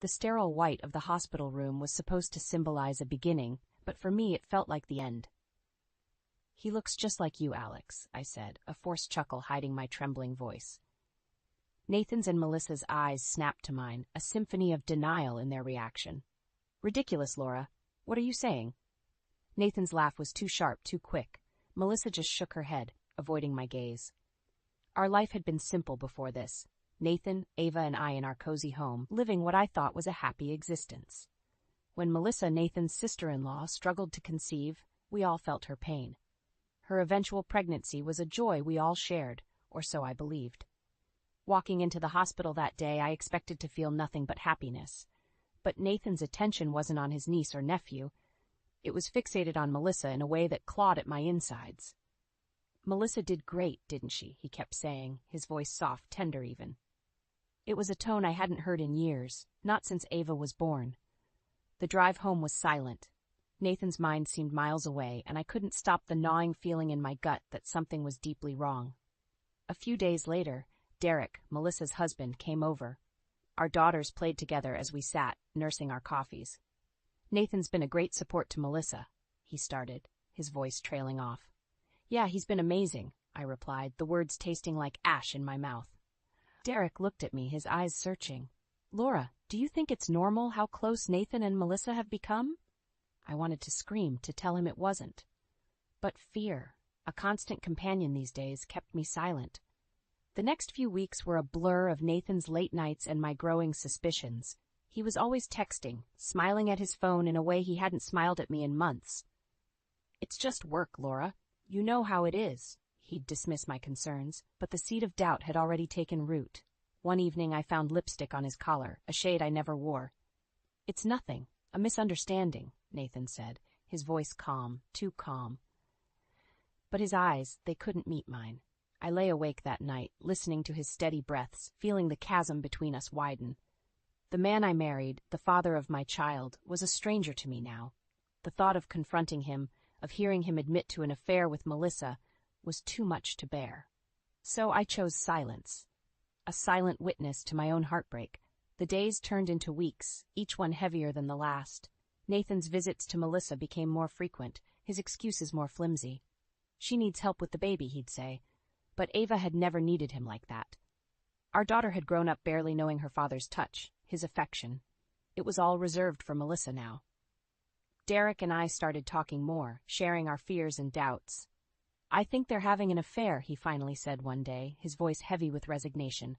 The sterile white of the hospital room was supposed to symbolize a beginning, but for me it felt like the end. "He looks just like you, Alex," I said, a forced chuckle hiding my trembling voice. Nathan's and Melissa's eyes snapped to mine, a symphony of denial in their reaction. "Ridiculous, Laura. What are you saying?" Nathan's laugh was too sharp, too quick. Melissa just shook her head, avoiding my gaze. Our life had been simple before this. Nathan, Ava, and I in our cozy home, living what I thought was a happy existence. When Melissa, Nathan's sister-in-law, struggled to conceive, we all felt her pain. Her eventual pregnancy was a joy we all shared, or so I believed. Walking into the hospital that day, I expected to feel nothing but happiness. But Nathan's attention wasn't on his niece or nephew. It was fixated on Melissa in a way that clawed at my insides. "Melissa did great, didn't she?" he kept saying, his voice soft, tender even. It was a tone I hadn't heard in years, not since Ava was born. The drive home was silent. Nathan's mind seemed miles away, and I couldn't stop the gnawing feeling in my gut that something was deeply wrong. A few days later, Derek, Melissa's husband, came over. Our daughters played together as we sat, nursing our coffees. "Nathan's been a great support to Melissa," he started, his voice trailing off. "Yeah, he's been amazing," I replied, the words tasting like ash in my mouth. Derek looked at me, his eyes searching. "Laura, do you think it's normal how close Nathan and Melissa have become?" I wanted to scream, to tell him it wasn't. But fear, a constant companion these days, kept me silent. The next few weeks were a blur of Nathan's late nights and my growing suspicions. He was always texting, smiling at his phone in a way he hadn't smiled at me in months. "It's just work, Laura. You know how it is." He'd dismiss my concerns, but the seed of doubt had already taken root. One evening I found lipstick on his collar, a shade I never wore. "It's nothing, a misunderstanding," Nathan said, his voice calm, too calm. But his eyes, they couldn't meet mine. I lay awake that night, listening to his steady breaths, feeling the chasm between us widen. The man I married, the father of my child, was a stranger to me now. The thought of confronting him, of hearing him admit to an affair with Melissa, was too much to bear. So I chose silence. A silent witness to my own heartbreak. The days turned into weeks, each one heavier than the last. Nathan's visits to Melissa became more frequent, his excuses more flimsy. "She needs help with the baby," he'd say. But Ava had never needed him like that. Our daughter had grown up barely knowing her father's touch, his affection. It was all reserved for Melissa now. Derek and I started talking more, sharing our fears and doubts. "I think they're having an affair," he finally said one day, his voice heavy with resignation.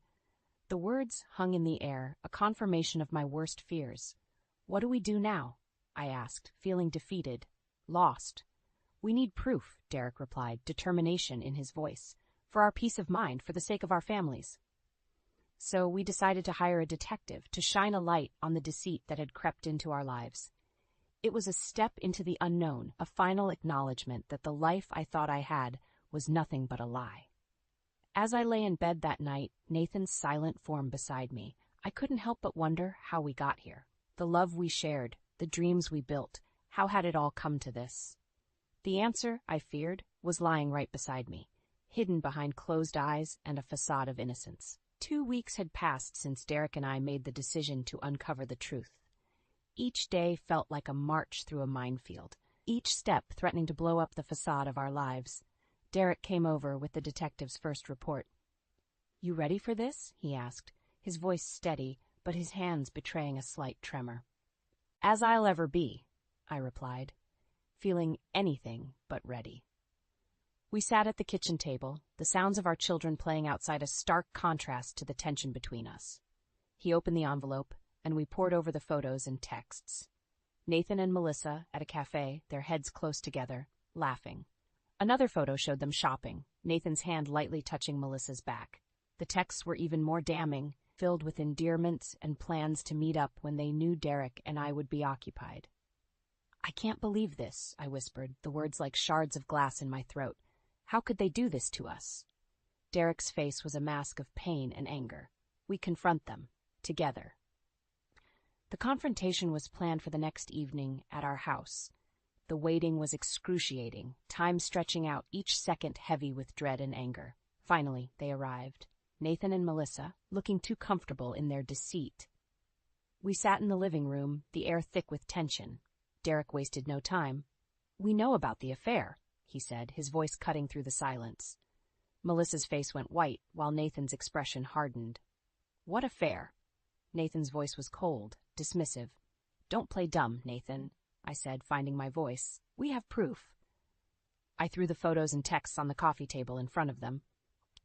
The words hung in the air, a confirmation of my worst fears. "What do we do now?" I asked, feeling defeated, lost. "We need proof," Derek replied, determination in his voice. "For our peace of mind, for the sake of our families." So we decided to hire a detective to shine a light on the deceit that had crept into our lives. It was a step into the unknown, a final acknowledgement that the life I thought I had was nothing but a lie. As I lay in bed that night, Nathan's silent form beside me, I couldn't help but wonder how we got here. The love we shared, the dreams we built, how had it all come to this? The answer, I feared, was lying right beside me, hidden behind closed eyes and a facade of innocence. 2 weeks had passed since Derek and I made the decision to uncover the truth. Each day felt like a march through a minefield, each step threatening to blow up the facade of our lives. Derek came over with the detective's first report. "You ready for this?" he asked, his voice steady, but his hands betraying a slight tremor. "As I'll ever be," I replied, feeling anything but ready. We sat at the kitchen table, the sounds of our children playing outside a stark contrast to the tension between us. He opened the envelope, and we pored over the photos and texts. Nathan and Melissa at a cafe, their heads close together, laughing. Another photo showed them shopping, Nathan's hand lightly touching Melissa's back. The texts were even more damning, filled with endearments and plans to meet up when they knew Derek and I would be occupied. "I can't believe this," I whispered, the words like shards of glass in my throat. "How could they do this to us?" Derek's face was a mask of pain and anger. "We confront them, together." The confrontation was planned for the next evening at our house. The waiting was excruciating, time stretching out, each second heavy with dread and anger. Finally, they arrived. Nathan and Melissa, looking too comfortable in their deceit. We sat in the living room, the air thick with tension. Derek wasted no time. "We know about the affair," he said, his voice cutting through the silence. Melissa's face went white, while Nathan's expression hardened. "What affair?" Nathan's voice was cold, dismissive. "Don't play dumb, Nathan," I said, finding my voice. "We have proof." I threw the photos and texts on the coffee table in front of them.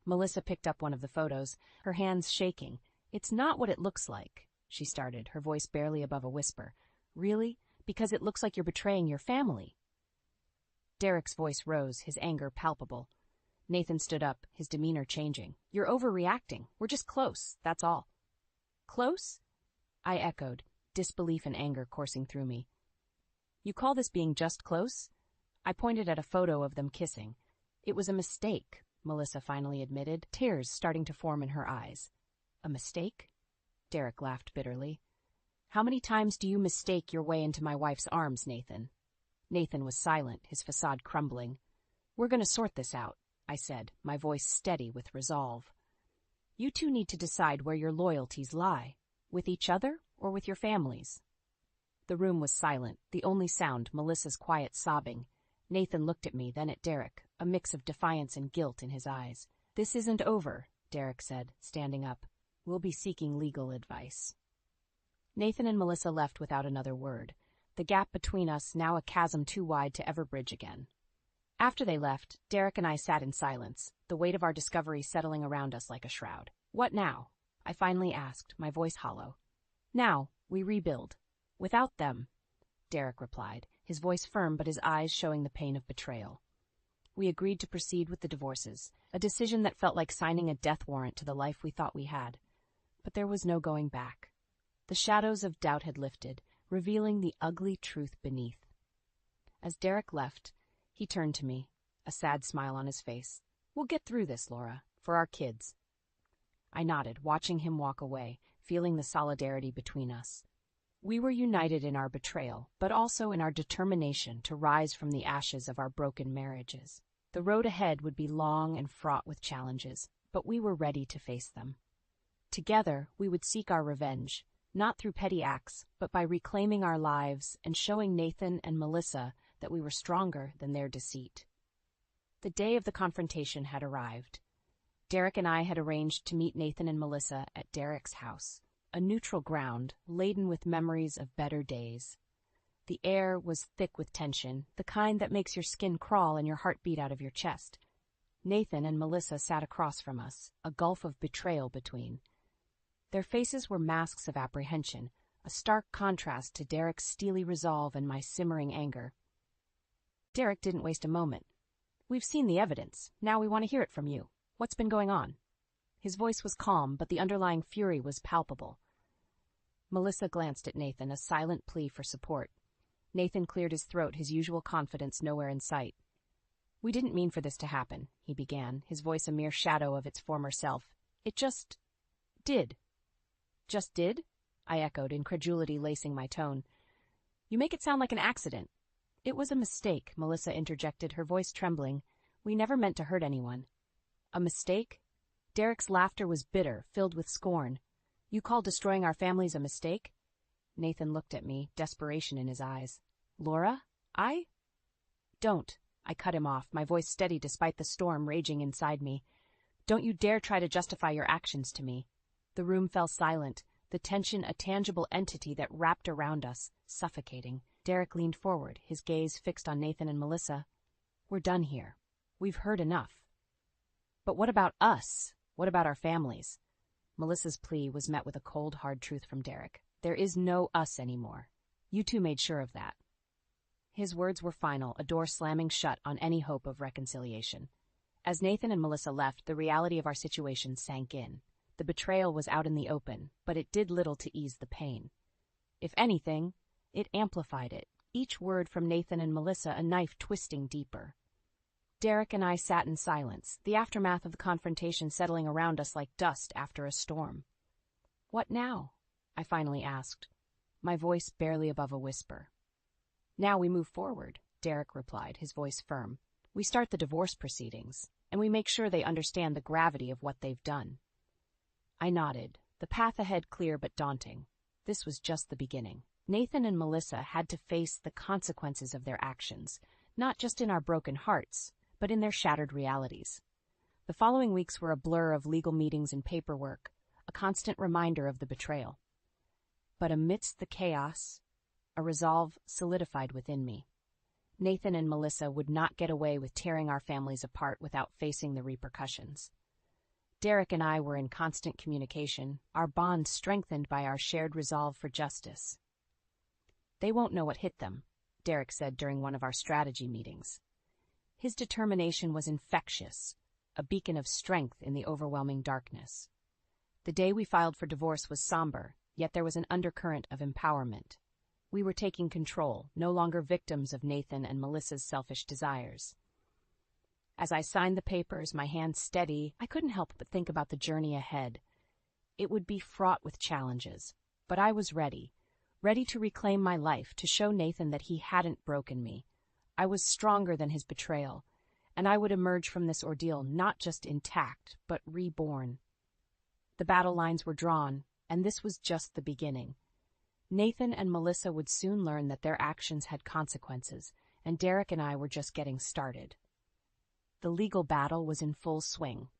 Melissa picked up one of the photos, her hands shaking. "It's not what it looks like," she started, her voice barely above a whisper. "Really? Because it looks like you're betraying your family." Derek's voice rose, his anger palpable. Nathan stood up, his demeanor changing. "You're overreacting. We're just close, that's all." "Close?" I echoed, disbelief and anger coursing through me. "You call this being just close?" I pointed at a photo of them kissing. "It was a mistake," Melissa finally admitted, tears starting to form in her eyes. "A mistake?" Derek laughed bitterly. "How many times do you mistake your way into my wife's arms, Nathan?" Nathan was silent, his facade crumbling. "We're going to sort this out," I said, my voice steady with resolve. "You two need to decide where your loyalties lie, with each other or with your families." The room was silent, the only sound Melissa's quiet sobbing. Nathan looked at me, then at Derek, a mix of defiance and guilt in his eyes. "This isn't over," Derek said, standing up. "We'll be seeking legal advice." Nathan and Melissa left without another word, the gap between us now a chasm too wide to ever bridge again. After they left, Derek and I sat in silence, the weight of our discovery settling around us like a shroud. "What now?" I finally asked, my voice hollow. "Now, we rebuild. Without them," Derek replied, his voice firm but his eyes showing the pain of betrayal. We agreed to proceed with the divorces, a decision that felt like signing a death warrant to the life we thought we had. But there was no going back. The shadows of doubt had lifted, revealing the ugly truth beneath. As Derek left, he turned to me, a sad smile on his face. "We'll get through this, Laura, for our kids." I nodded, watching him walk away, feeling the solidarity between us. We were united in our betrayal, but also in our determination to rise from the ashes of our broken marriages. The road ahead would be long and fraught with challenges, but we were ready to face them. Together, we would seek our revenge, not through petty acts, but by reclaiming our lives and showing Nathan and Melissa that we were stronger than their deceit. The day of the confrontation had arrived. Derek and I had arranged to meet Nathan and Melissa at Derek's house, a neutral ground laden with memories of better days. The air was thick with tension, the kind that makes your skin crawl and your heart beat out of your chest. Nathan and Melissa sat across from us, a gulf of betrayal between. Their faces were masks of apprehension, a stark contrast to Derek's steely resolve and my simmering anger. Derek didn't waste a moment. "We've seen the evidence. Now we want to hear it from you. What's been going on?" His voice was calm, but the underlying fury was palpable. Melissa glanced at Nathan, a silent plea for support. Nathan cleared his throat, his usual confidence nowhere in sight. "We didn't mean for this to happen," he began, his voice a mere shadow of its former self. "It just did." "Just did?" I echoed, incredulity lacing my tone. "You make it sound like an accident." "It was a mistake," Melissa interjected, her voice trembling. "We never meant to hurt anyone." "A mistake?" Derek's laughter was bitter, filled with scorn. "You call destroying our families a mistake?" Nathan looked at me, desperation in his eyes. "Laura, Don't." I cut him off, my voice steady despite the storm raging inside me. "Don't you dare try to justify your actions to me." The room fell silent, the tension a tangible entity that wrapped around us, suffocating. Derek leaned forward, his gaze fixed on Nathan and Melissa. "We're done here. We've heard enough." "But what about us? What about our families?" Melissa's plea was met with a cold, hard truth from Derek. "There is no us anymore. You two made sure of that." His words were final, a door slamming shut on any hope of reconciliation. As Nathan and Melissa left, the reality of our situation sank in. The betrayal was out in the open, but it did little to ease the pain. If anything, it amplified it, each word from Nathan and Melissa a knife twisting deeper. Derek and I sat in silence, the aftermath of the confrontation settling around us like dust after a storm. "What now?" I finally asked, my voice barely above a whisper. "Now we move forward," Derek replied, his voice firm. "We start the divorce proceedings, and we make sure they understand the gravity of what they've done." I nodded, the path ahead clear but daunting. This was just the beginning. Nathan and Melissa had to face the consequences of their actions, not just in our broken hearts, but in their shattered realities. The following weeks were a blur of legal meetings and paperwork, a constant reminder of the betrayal. But amidst the chaos, a resolve solidified within me. Nathan and Melissa would not get away with tearing our families apart without facing the repercussions. Derek and I were in constant communication, our bond strengthened by our shared resolve for justice. "They won't know what hit them," Derek said during one of our strategy meetings. His determination was infectious, a beacon of strength in the overwhelming darkness. The day we filed for divorce was somber, yet there was an undercurrent of empowerment. We were taking control, no longer victims of Nathan and Melissa's selfish desires. As I signed the papers, my hands steady, I couldn't help but think about the journey ahead. It would be fraught with challenges, but I was ready to reclaim my life, to show Nathan that he hadn't broken me. I was stronger than his betrayal, and I would emerge from this ordeal not just intact, but reborn. The battle lines were drawn, and this was just the beginning. Nathan and Melissa would soon learn that their actions had consequences, and Derek and I were just getting started. The legal battle was in full swing.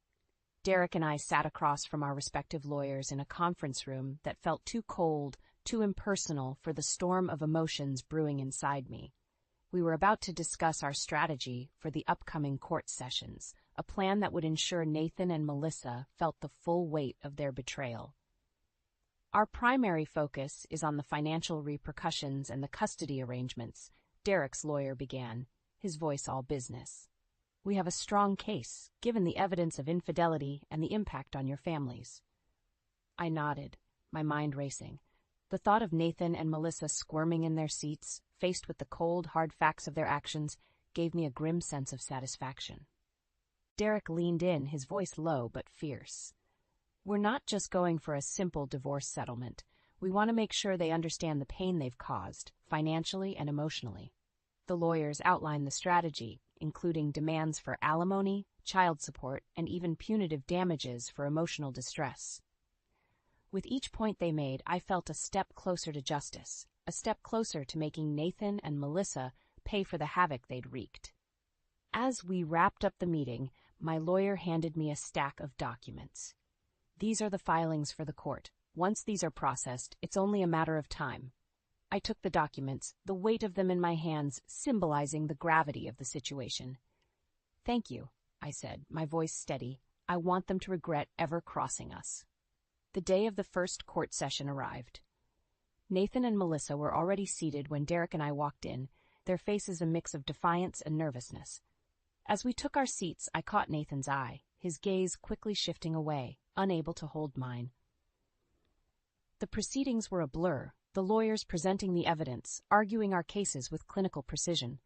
Derek and I sat across from our respective lawyers in a conference room that felt too cold, too impersonal for the storm of emotions brewing inside me. We were about to discuss our strategy for the upcoming court sessions, a plan that would ensure Nathan and Melissa felt the full weight of their betrayal. "Our primary focus is on the financial repercussions and the custody arrangements," Derek's lawyer began, his voice all business. "We have a strong case, given the evidence of infidelity and the impact on your families." I nodded, my mind racing. The thought of Nathan and Melissa squirming in their seats, faced with the cold, hard facts of their actions, gave me a grim sense of satisfaction. Derek leaned in, his voice low but fierce. "We're not just going for a simple divorce settlement. We want to make sure they understand the pain they've caused, financially and emotionally." The lawyers outlined the strategy, including demands for alimony, child support, and even punitive damages for emotional distress. With each point they made, I felt a step closer to justice, a step closer to making Nathan and Melissa pay for the havoc they'd wreaked. As we wrapped up the meeting, my lawyer handed me a stack of documents. "These are the filings for the court. Once these are processed, it's only a matter of time." I took the documents, the weight of them in my hands symbolizing the gravity of the situation. "Thank you," I said, my voice steady. "I want them to regret ever crossing us." The day of the first court session arrived. Nathan and Melissa were already seated when Derek and I walked in, their faces a mix of defiance and nervousness. As we took our seats, I caught Nathan's eye, his gaze quickly shifting away, unable to hold mine. The proceedings were a blur, the lawyers presenting the evidence, arguing our cases with clinical precision.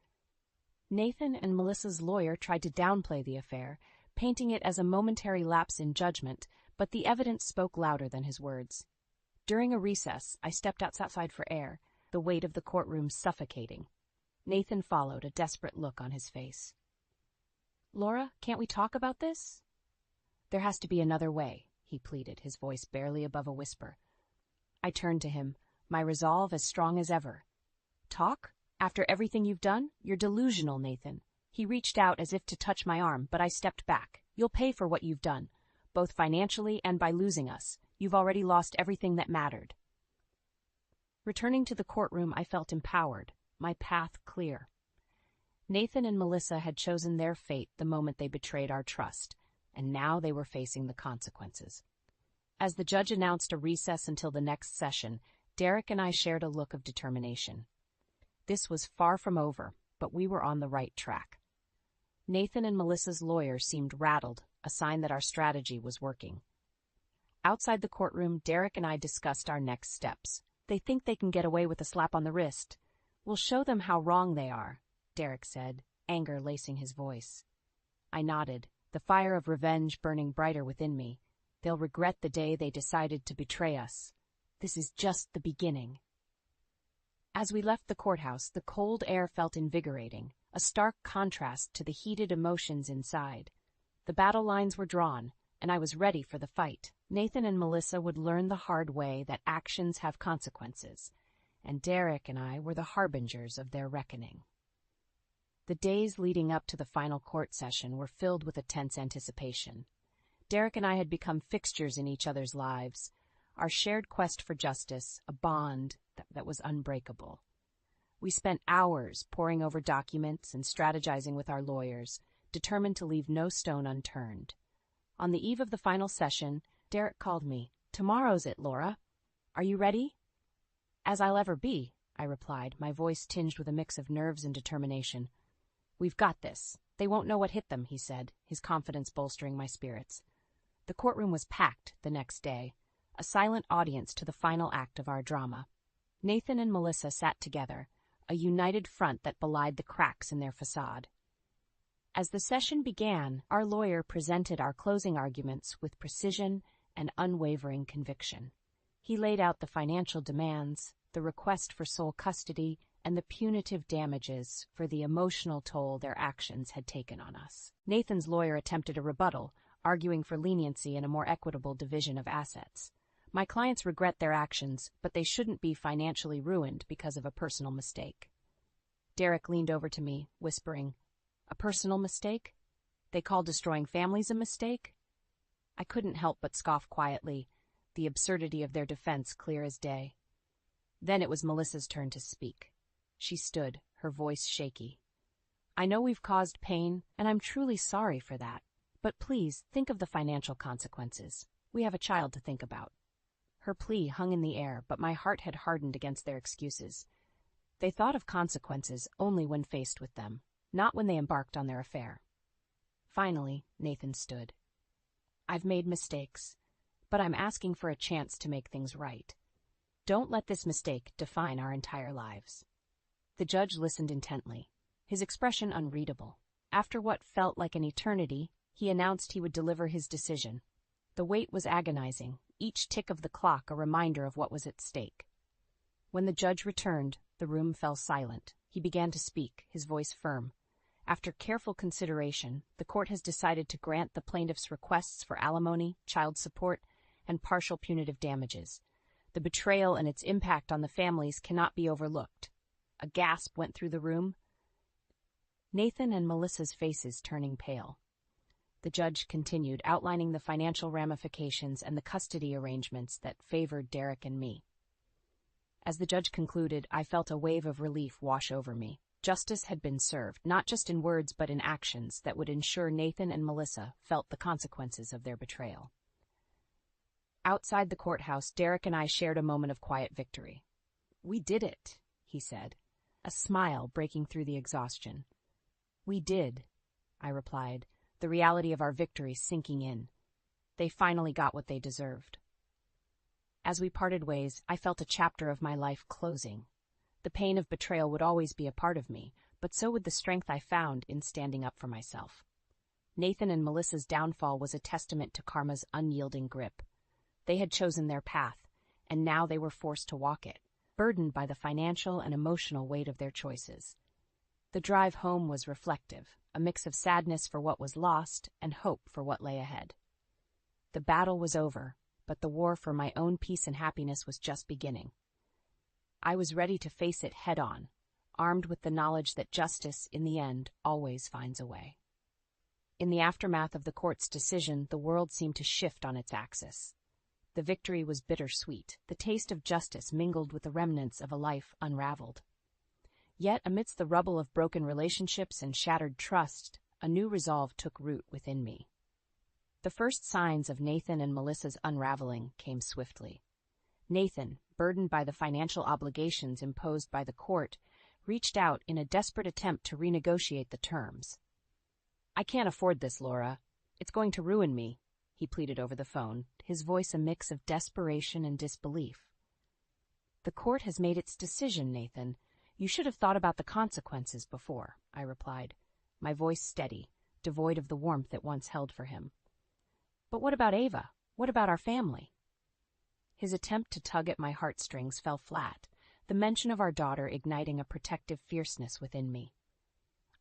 Nathan and Melissa's lawyer tried to downplay the affair, painting it as a momentary lapse in judgment, but the evidence spoke louder than his words. During a recess, I stepped outside for air, the weight of the courtroom suffocating. Nathan followed, a desperate look on his face. "Laura, can't we talk about this?" "There has to be another way," he pleaded, his voice barely above a whisper. I turned to him, my resolve as strong as ever. "Talk? After everything you've done? You're delusional, Nathan." He reached out as if to touch my arm, but I stepped back. "You'll pay for what you've done, both financially and by losing us. You've already lost everything that mattered." Returning to the courtroom, I felt empowered, my path clear. Nathan and Melissa had chosen their fate the moment they betrayed our trust, and now they were facing the consequences. As the judge announced a recess until the next session, Derek and I shared a look of determination. This was far from over, but we were on the right track. Nathan and Melissa's lawyer seemed rattled, a sign that our strategy was working. Outside the courtroom, Derek and I discussed our next steps. "They think they can get away with a slap on the wrist. We'll show them how wrong they are," Derek said, anger lacing his voice. I nodded, the fire of revenge burning brighter within me. "They'll regret the day they decided to betray us. This is just the beginning." As we left the courthouse, the cold air felt invigorating, a stark contrast to the heated emotions inside. The battle lines were drawn, and I was ready for the fight. Nathan and Melissa would learn the hard way that actions have consequences, and Derek and I were the harbingers of their reckoning. The days leading up to the final court session were filled with a tense anticipation. Derek and I had become fixtures in each other's lives, our shared quest for justice, a bond that was unbreakable. We spent hours poring over documents and strategizing with our lawyers, determined to leave no stone unturned. On the eve of the final session, Derek called me. "Tomorrow's it, Laura. Are you ready?" "As I'll ever be," I replied, my voice tinged with a mix of nerves and determination. "We've got this. They won't know what hit them," he said, his confidence bolstering my spirits. The courtroom was packed the next day, a silent audience to the final act of our drama. Nathan and Melissa sat together, a united front that belied the cracks in their facade. As the session began, our lawyer presented our closing arguments with precision and unwavering conviction. He laid out the financial demands, the request for sole custody, and the punitive damages for the emotional toll their actions had taken on us. Nathan's lawyer attempted a rebuttal, arguing for leniency and a more equitable division of assets. My clients regret their actions, but they shouldn't be financially ruined because of a personal mistake. Derek leaned over to me, whispering, "A personal mistake? They call destroying families a mistake?" I couldn't help but scoff quietly, the absurdity of their defense clear as day. Then it was Melissa's turn to speak. She stood, her voice shaky. "I know we've caused pain, and I'm truly sorry for that. But please, think of the financial consequences. We have a child to think about." Her plea hung in the air, but my heart had hardened against their excuses. They thought of consequences only when faced with them, not when they embarked on their affair. Finally, Nathan stood. "I've made mistakes, but I'm asking for a chance to make things right. Don't let this mistake define our entire lives." The judge listened intently, his expression unreadable. After what felt like an eternity, he announced he would deliver his decision. The wait was agonizing, each tick of the clock a reminder of what was at stake. When the judge returned, the room fell silent. He began to speak, his voice firm. "After careful consideration, the court has decided to grant the plaintiff's requests for alimony, child support, and partial punitive damages. The betrayal and its impact on the families cannot be overlooked." A gasp went through the room, Nathan and Melissa's faces turning pale. The judge continued, outlining the financial ramifications and the custody arrangements that favored Derek and me. As the judge concluded, I felt a wave of relief wash over me. Justice had been served, not just in words but in actions that would ensure Nathan and Melissa felt the consequences of their betrayal. Outside the courthouse, Derek and I shared a moment of quiet victory. "We did it," he said, a smile breaking through the exhaustion. "We did," I replied, the reality of our victory sinking in. They finally got what they deserved. As we parted ways, I felt a chapter of my life closing. The pain of betrayal would always be a part of me, but so would the strength I found in standing up for myself. Nathan and Melissa's downfall was a testament to karma's unyielding grip. They had chosen their path, and now they were forced to walk it, burdened by the financial and emotional weight of their choices. The drive home was reflective, a mix of sadness for what was lost and hope for what lay ahead. The battle was over, but the war for my own peace and happiness was just beginning. I was ready to face it head-on, armed with the knowledge that justice, in the end, always finds a way. In the aftermath of the court's decision, the world seemed to shift on its axis. The victory was bittersweet, the taste of justice mingled with the remnants of a life unraveled. Yet, amidst the rubble of broken relationships and shattered trust, a new resolve took root within me. The first signs of Nathan and Melissa's unraveling came swiftly. Nathan, burdened by the financial obligations imposed by the court, reached out in a desperate attempt to renegotiate the terms. "I can't afford this, Laura. It's going to ruin me," he pleaded over the phone, his voice a mix of desperation and disbelief. "The court has made its decision, Nathan. You should have thought about the consequences before," I replied, my voice steady, devoid of the warmth it once held for him. "But what about Ava? What about our family?" His attempt to tug at my heartstrings fell flat, the mention of our daughter igniting a protective fierceness within me.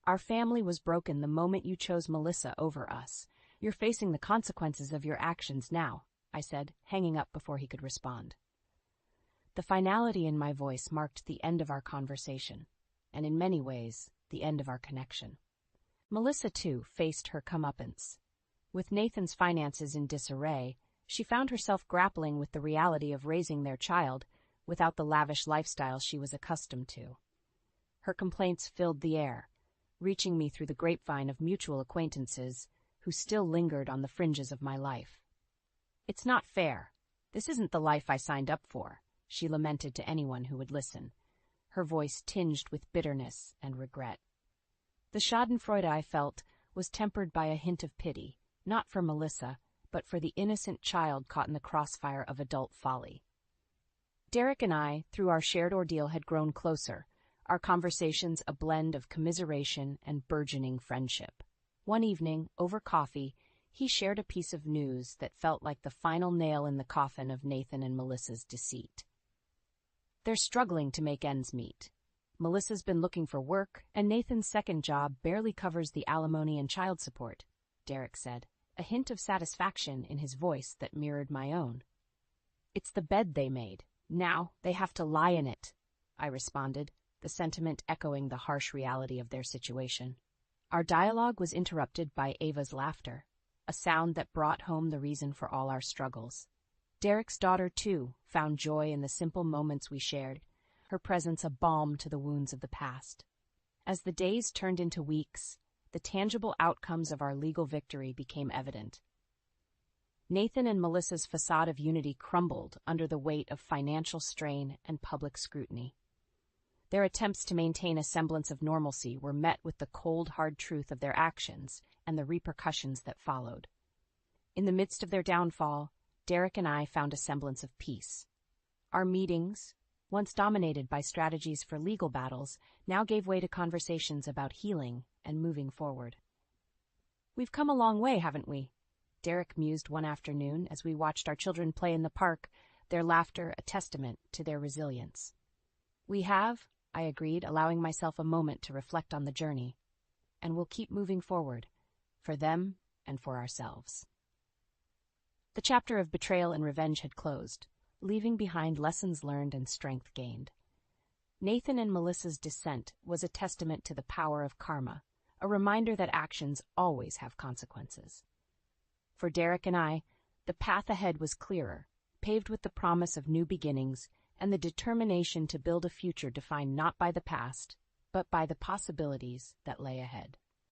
"Our family was broken the moment you chose Melissa over us. You're facing the consequences of your actions now," I said, hanging up before he could respond. The finality in my voice marked the end of our conversation, and in many ways, the end of our connection. Melissa, too, faced her comeuppance. With Nathan's finances in disarray, she found herself grappling with the reality of raising their child without the lavish lifestyle she was accustomed to. Her complaints filled the air, reaching me through the grapevine of mutual acquaintances who still lingered on the fringes of my life. "It's not fair. This isn't the life I signed up for," she lamented to anyone who would listen, her voice tinged with bitterness and regret. The schadenfreude I felt was tempered by a hint of pity, not for Melissa, but for the innocent child caught in the crossfire of adult folly. Derek and I, through our shared ordeal, had grown closer, our conversations a blend of commiseration and burgeoning friendship. One evening, over coffee, he shared a piece of news that felt like the final nail in the coffin of Nathan and Melissa's deceit. "They're struggling to make ends meet. Melissa's been looking for work, and Nathan's second job barely covers the alimony and child support," Derek said, a hint of satisfaction in his voice that mirrored my own. "It's the bed they made. Now they have to lie in it," I responded, the sentiment echoing the harsh reality of their situation. Our dialogue was interrupted by Ava's laughter, a sound that brought home the reason for all our struggles. Derek's daughter, too, found joy in the simple moments we shared, her presence a balm to the wounds of the past. As the days turned into weeks, the tangible outcomes of our legal victory became evident. Nathan and Melissa's facade of unity crumbled under the weight of financial strain and public scrutiny. Their attempts to maintain a semblance of normalcy were met with the cold, hard truth of their actions and the repercussions that followed. In the midst of their downfall, Derek and I found a semblance of peace. Our meetings, once dominated by strategies for legal battles, now gave way to conversations about healing and moving forward. "We've come a long way, haven't we?" Derek mused one afternoon as we watched our children play in the park, their laughter a testament to their resilience. "We have," I agreed, allowing myself a moment to reflect on the journey. "And we'll keep moving forward, for them and for ourselves." The chapter of betrayal and revenge had closed, leaving behind lessons learned and strength gained. Nathan and Melissa's descent was a testament to the power of karma, a reminder that actions always have consequences. For Derek and I, the path ahead was clearer, paved with the promise of new beginnings and the determination to build a future defined not by the past, but by the possibilities that lay ahead.